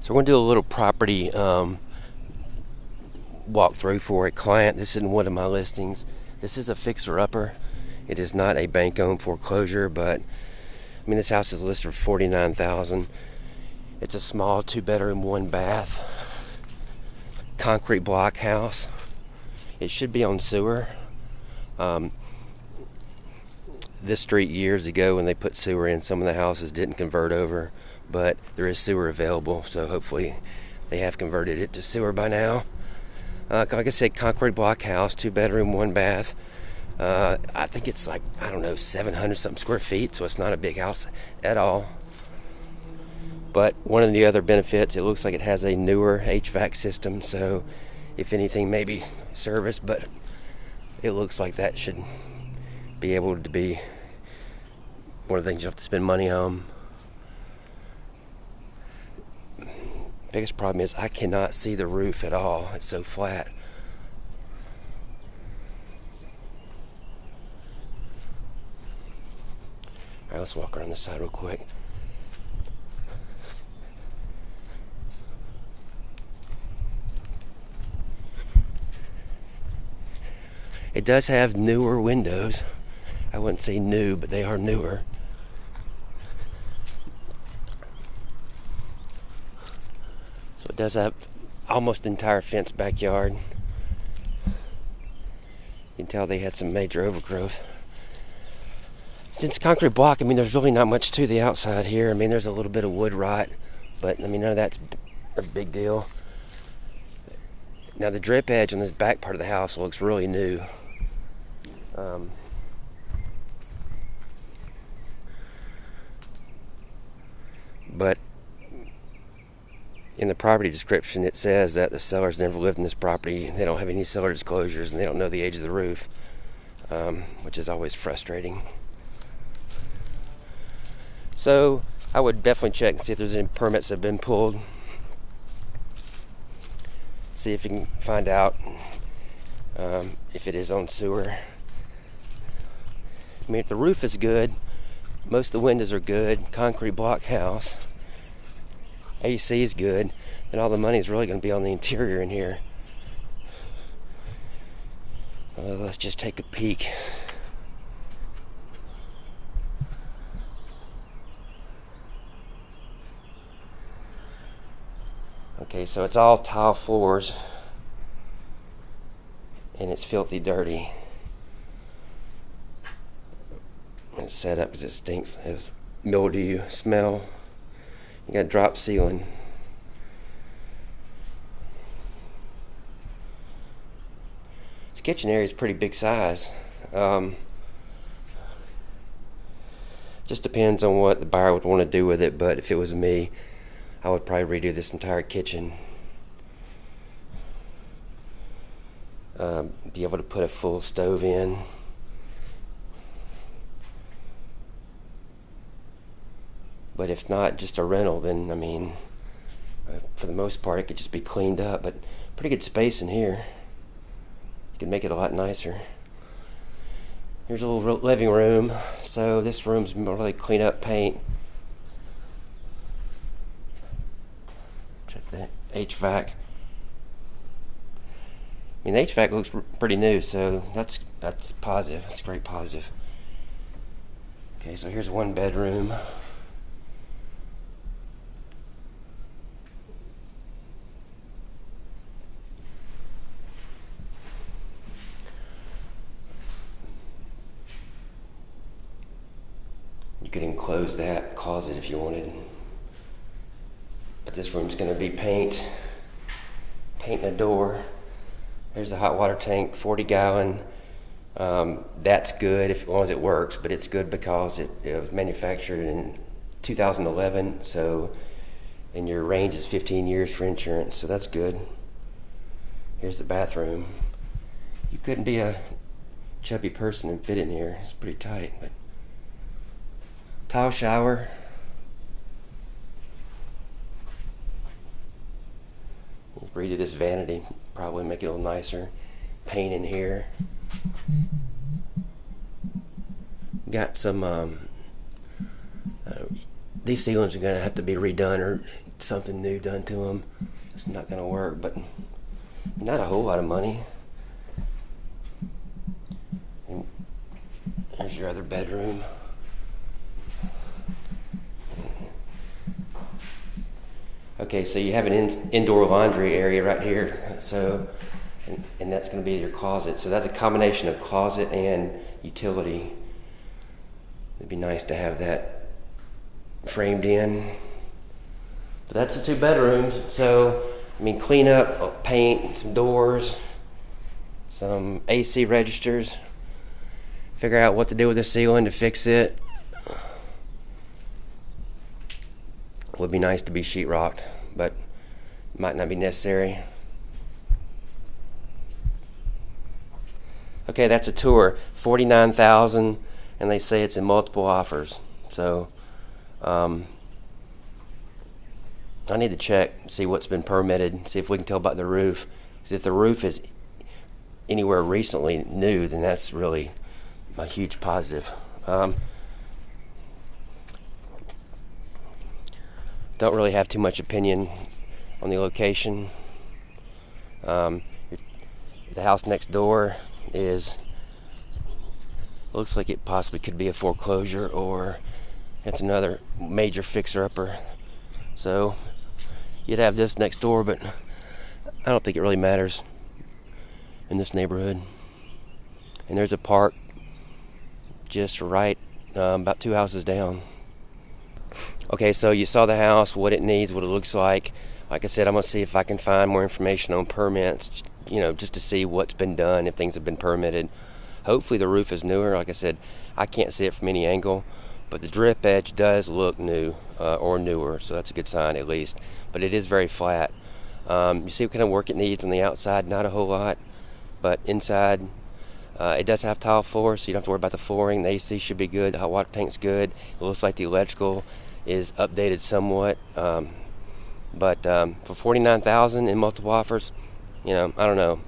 So we're going to do a little property walkthrough for a client. This isn't one of my listings. This is a fixer-upper. It is not a bank-owned foreclosure, but I mean, this house is listed for $49,000. It's a small 2-bedroom, 1-bath, concrete block house. It should be on sewer. This street years ago, when they put sewer in, some of the houses didn't convert over, but there is sewer available, so hopefully they have converted it to sewer by now. Like I said, concrete block house, 2-bedroom, 1-bath. I think it's like, I don't know, 700 something square feet, so it's not a big house at all. But one of the other benefits, it looks like it has a newer HVAC system, so if anything, maybe service, but it looks like that should be able to be one of the things you have to spend money on. Biggest problem is I cannot see the roof at all. It's so flat. Alright, let's walk around this side real quick. It does have newer windows. I wouldn't say new, but they are newer. So it does have almost entire fenced backyard. You can tell they had some major overgrowth. Since concrete block, I mean, there's really not much to the outside here. I mean, there's a little bit of wood rot, but I mean, none of that's a big deal. Now the drip edge on this back part of the house looks really new. But in the property description, it says that the seller's never lived in this property. They don't have any seller disclosures, and they don't know the age of the roof, which is always frustrating. So I would definitely check and see if there's any permits that have been pulled. See if you can find out if it is on sewer. I mean, if the roof is good, most of the windows are good, concrete block house, AC is good, then all the money is really going to be on the interior in here. Let's just take a peek. Okay, so it's all tile floors, and it's filthy dirty. And it's set up because it stinks. It has mildew smell. You got drop ceiling. This kitchen area is pretty big size. Just depends on what the buyer would want to do with it, but if it was me, I would probably redo this entire kitchen. Be able to put a full stove in. But if not, just a rental, then I mean, for the most part, it could just be cleaned up. But pretty good space in here. You can make it a lot nicer. Here's a little living room. So this room's really clean up paint. Check the HVAC. I mean, the HVAC looks pretty new, so that's positive. That's a great positive. Okay, so here's one bedroom. You could enclose that closet if you wanted. But this room's going to be painting a door. There's a hot water tank, 40 gallon. That's good as long as it works, but it's good because it was manufactured in 2011, so, and your range is 15 years for insurance, so that's good. Here's the bathroom. You couldn't be a chubby person and fit in here. It's pretty tight, but tile shower. Redo this vanity, probably make it a little nicer. Paint in here. Got some these ceilings are going to have to be redone or something new done to them. It's not going to work, but not a whole lot of money. And there's your other bedroom. Okay, so you have an indoor laundry area right here. So, and that's going to be your closet. So that's a combination of closet and utility. It'd be nice to have that framed in. But that's the 2 bedrooms. So, I mean, clean up, paint, some doors, some AC registers, figure out what to do with the ceiling to fix it. Would be nice to be sheetrocked, but might not be necessary. Okay, that's a tour. $49,000, and they say it's in multiple offers. So I need to check, see what's been permitted, see if we can tell about the roof. Because if the roof is anywhere recently new, then that's really a huge positive. Don't really have too much opinion on the location. The house next door looks like it possibly could be a foreclosure, or it's another major fixer-upper. So you'd have this next door, but I don't think it really matters in this neighborhood. And there's a park just right about 2 houses down. Okay, so you saw the house, what it needs, what it looks like. Like I said, I'm going to see if I can find more information on permits, just to see what's been done, if things have been permitted. Hopefully the roof is newer. Like I said, I can't see it from any angle, but the drip edge does look new or newer, so that's a good sign at least. But it is very flat. You see what kind of work it needs on the outside, not a whole lot, but inside it does have tile floor, so you don't have to worry about the flooring. The AC should be good, the hot water tank's good. It looks like the electrical is updated somewhat, but for $49,000 in multiple offers, I don't know.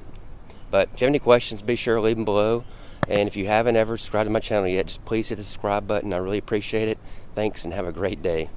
But if you have any questions, be sure to leave them below. And if you haven't ever subscribed to my channel yet, just please hit the subscribe button. I really appreciate it. Thanks, and have a great day.